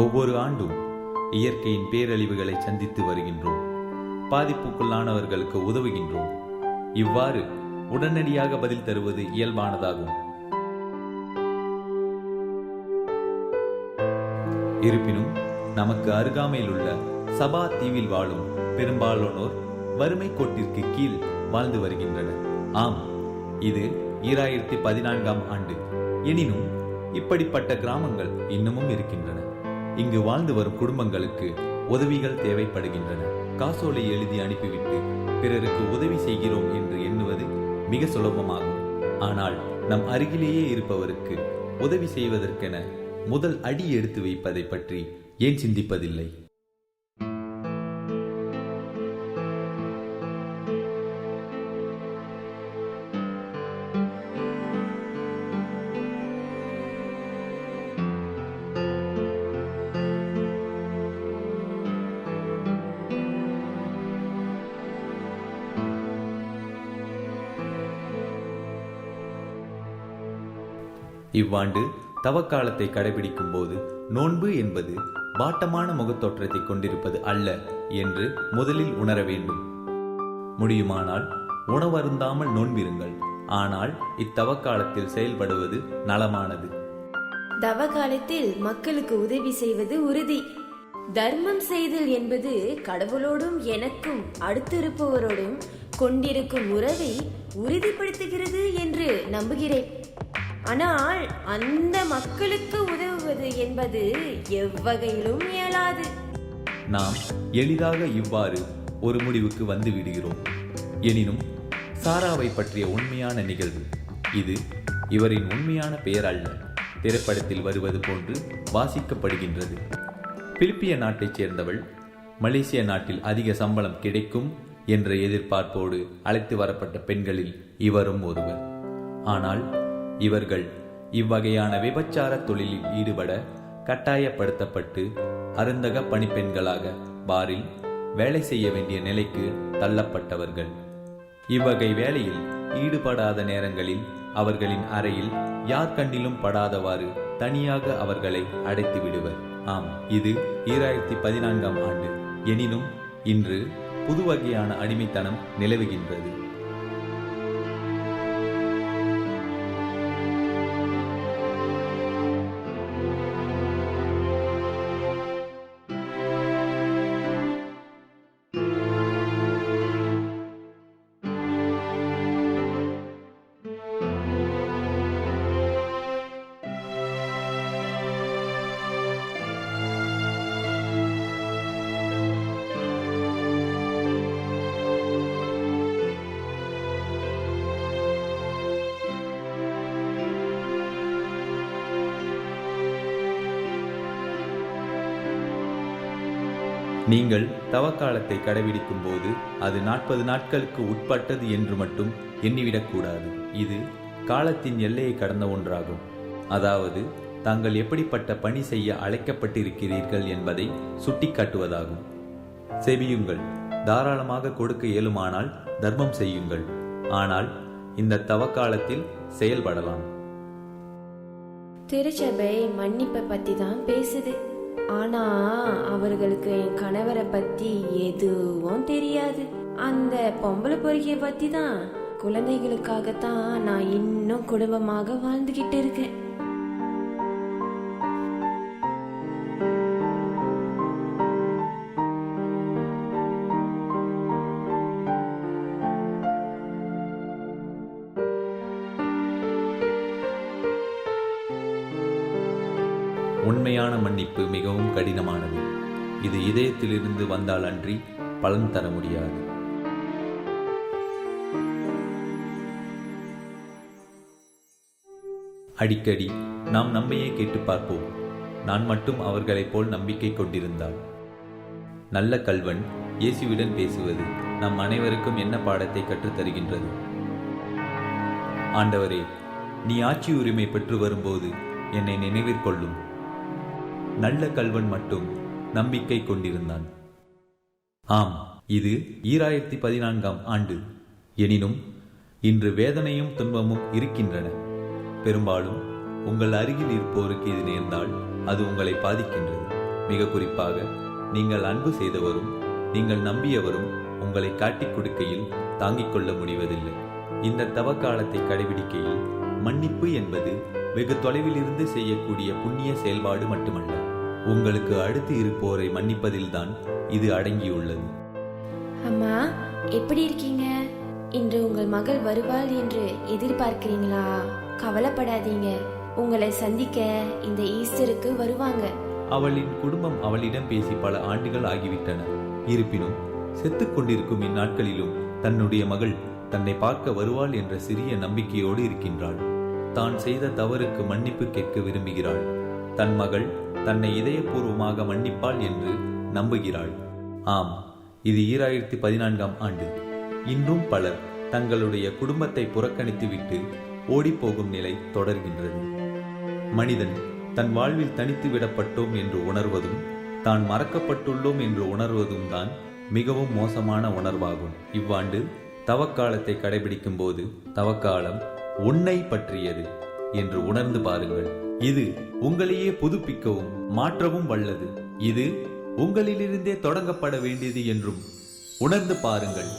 ஒவ்வொரு ஆண்டும் இயற்கையின் பேரழிவுகளை சந்தித்து வருகின்றோம். பாதிப்புக்குள்ளானவர்களுக்கு உதவுகின்றோம். இவ்வாறு உடனடியாக பதில் தருவது இயல்பானதாகும். இருப்பினும் நமக்கு அருகாமையில் உள்ள சபா தீவில் வாழும் பெரும்பாலானோர் வறுமை கோட்டிற்கு கீழ் வாழ்ந்து வருகின்றனர். ஆம், இது 2014ஆம் ஆண்டு. எனினும் இப்படிப்பட்ட கிராமங்கள் இன்னமும் இருக்கின்றன. இங்கு வாழ்ந்து வரும் குடும்பங்களுக்கு உதவிகள் தேவைப்படுகின்றன. காசோலை எழுதி அனுப்பிவிட்டு பிறருக்கு உதவி செய்கிறோம் என்று எண்ணுவது மிக சுலபமாகும். ஆனால் நம் அருகிலேயே இருப்பவருக்கு உதவி செய்வதற்கென முதல் அடி எடுத்து வைப்பதை பற்றி ஏன் சிந்திப்பதில்லை? இவ்வாண்டு தவக்காலத்தை கடைபிடிக்கும் போது நோன்பு என்பது வாட்டமான முகத்தோற்றத்தை கொண்டிருப்பது அல்ல என்று முதலில் உணர வேண்டும். முடியுமானால் உணவருந்தாமல் நோன்பிருங்கள். ஆனால் இத்தவக்காலத்தில் செயல்படுவது நலமானது. தவகாலத்தில் மக்களுக்கு உதவி செய்வது உறுதி. தர்மம் செய்தல் என்பது கடவுளோடும் எனக்கும் அடுத்திருப்பவரோடும் கொண்டிருக்கும் உறவை உறுதிப்படுத்துகிறது என்று நம்புகிறேன். ஆனால் அந்த மக்களுக்கு உதவுவது என்பது எவ்வகையிலும் இயலாது. நாம் எளிதாக இவ்வாறு ஒரு முடிவுக்கு வந்து விடுகிறோம். எனினும் சாராவை பற்றிய உண்மையான நிகழ்வு இது. இவரின் உண்மையான பெயர் அல்ல, திரைப்படத்தில் வருவது போன்று வாசிக்கப்படுகின்றது. பிலிப்பிய நாட்டைச் சேர்ந்தவள். மலேசிய நாட்டில் அதிக சம்பளம் கிடைக்கும் என்ற எதிர்பார்ப்போடு அழைத்து வரப்பட்ட பெண்களில் இவரும் ஒருவர். ஆனால் இவர்கள் இவ்வகையான விபச்சார தொழிலில் ஈடுபட கட்டாயப்படுத்தப்பட்டு அருந்தக பணிப்பெண்களாக பாரில் வேலை செய்ய வேண்டிய நிலைக்கு தள்ளப்பட்டவர்கள். இவ்வகை வேலையில் ஈடுபடாத நேரங்களில் அவர்களின் அறையில் யார் கண்ணிலும் படாதவாறு தனியாக அவர்களை அடைத்து விடுவர். ஆம், இது 2014ஆம் ஆண்டு. எனினும் இன்று புது வகையான அடிமைத்தனம் நிலவுகின்றது. நீங்கள் தவக்காலத்தை கடைபிடிக்கும் போது அது 40 நாட்களுக்கு உட்பட்டது என்று மட்டும் எண்ணிவிடக்கூடாது. இது காலத்தின் எல்லையை கடந்த ஒன்றாகும். அதாவது தாங்கள் எப்படிப்பட்ட பணி செய்ய அழைக்கப்பட்டிருக்கிறீர்கள் என்பதை சுட்டிக்காட்டுவதாகும். செவியுங்கள். தாராளமாக கொடுக்க இயலுமானால் தர்மம் செய்யுங்கள். ஆனால் இந்த தவக்காலத்தில் செயல்படலாம். திருச்சபை மன்னிப்பை பத்தி தான் பேசுது. ஆனா அவர்களுக்கு என் கணவரை பத்தி எதுவும் தெரியாது. அந்த பொம்பளை பொறுக்கிய பத்தி தான். குழந்தைகளுக்காகத்தான் நான் இன்னும் குடும்பமாக வாழ்ந்துகிட்டு இருக்கேன். உண்மையான மன்னிப்பு மிகவும் கடினமானது. இது இதயத்திலிருந்து வந்தால் அன்றி பலன் தர முடியாது. அடிக்கடி நாம் நம்மையே கேட்டு பார்ப்போம். நான் மட்டும் அவர்களைப் போல் நம்பிக்கை கொண்டிருந்தால். நல்ல கல்வன் இயேசுவுடன் பேசுவது நம் அனைவருக்கும் என்ன பாடத்தை கற்றுத்தருகின்றது? ஆண்டவரே, நீ ஆட்சி உரிமை பெற்று வரும்போது என்னை நினைவிற்கொள்ளும். நல்ல கல்வன் மட்டும் நம்பிக்கை கொண்டிருந்தான். ஆம், இது 2014ஆம் ஆண்டு. எனினும் இன்று வேதனையும் துன்பமும் இருக்கின்றன. பெரும்பாலும் உங்கள் அருகில் இருப்போருக்கு இது நேர்ந்தால் அது உங்களை பாதிக்கின்றது. மிக குறிப்பாக நீங்கள் அன்பு செய்தவரும் நீங்கள் நம்பியவரும் உங்களை காட்டிக் கொடுக்கையில் தாங்கிக் கொள்ள முடிவதில்லை. இந்த தவக்காலத்தை கடைபிடிக்கையில் மன்னிப்பு என்பது வெகு தொலைவில் இருந்து செய்யக்கூடிய புண்ணிய செயல்பாடு மட்டுமல்ல, உங்களுக்கு அடுத்து இருப்போரை மன்னிப்பதில்தான் இது அடங்கியுள்ளது. அம்மா, எப்படி இருக்கீங்க? இன்று உங்கள் மகள் வருவாள் என்று எதிர்பார்க்கிறீங்களா? கவலைப்படாதீங்க, உங்களை சந்திக்க இந்த ஈஸ்டருக்கு வருவாங்க. அவளின் குடும்பம் அவளிடம் பேசி பல ஆண்டுகள் ஆகிவிட்டன. இருப்பினும் செத்துக் கொண்டிருக்கும் இந்நாட்களிலும் தன்னுடைய மகள் தன்னை பார்க்க வருவாள் என்ற சிறிய நம்பிக்கையோடு இருக்கின்றாள். தான் செய்த தவறுக்கு மன்னிப்பு கேட்க விரும்புகிறாள். தன் மகள் தன்னை இதயபூர்வமாக மன்னிப்பாள் என்று நம்புகிறாள். ஆம், இது 2014ஆம் ஆண்டு. இன்றும் பலர் தங்களுடைய குடும்பத்தை புறக்கணித்துவிட்டு ஓடிப்போகும் நிலை தொடர்கின்றது. மனிதன் தன் வாழ்வில் தனித்து விடப்பட்டோம் என்று உணர்வதும் தான் மறக்கப்பட்டுள்ளோம் என்று உணர்வதும் தான் மிகவும் மோசமான உணர்வாகும். இவ்வாண்டு தவக்காலத்தை கடைபிடிக்கும் போது தவக்காலம் உன்னை பற்றியது என்று உணர்ந்து பாருங்கள். இது உங்களையே புதுப்பிக்கவும் மாற்றவும் வல்லது. இது உங்களிலிருந்தே தொடங்கப்பட வேண்டியது என்றும் உணர்ந்து பாருங்கள்.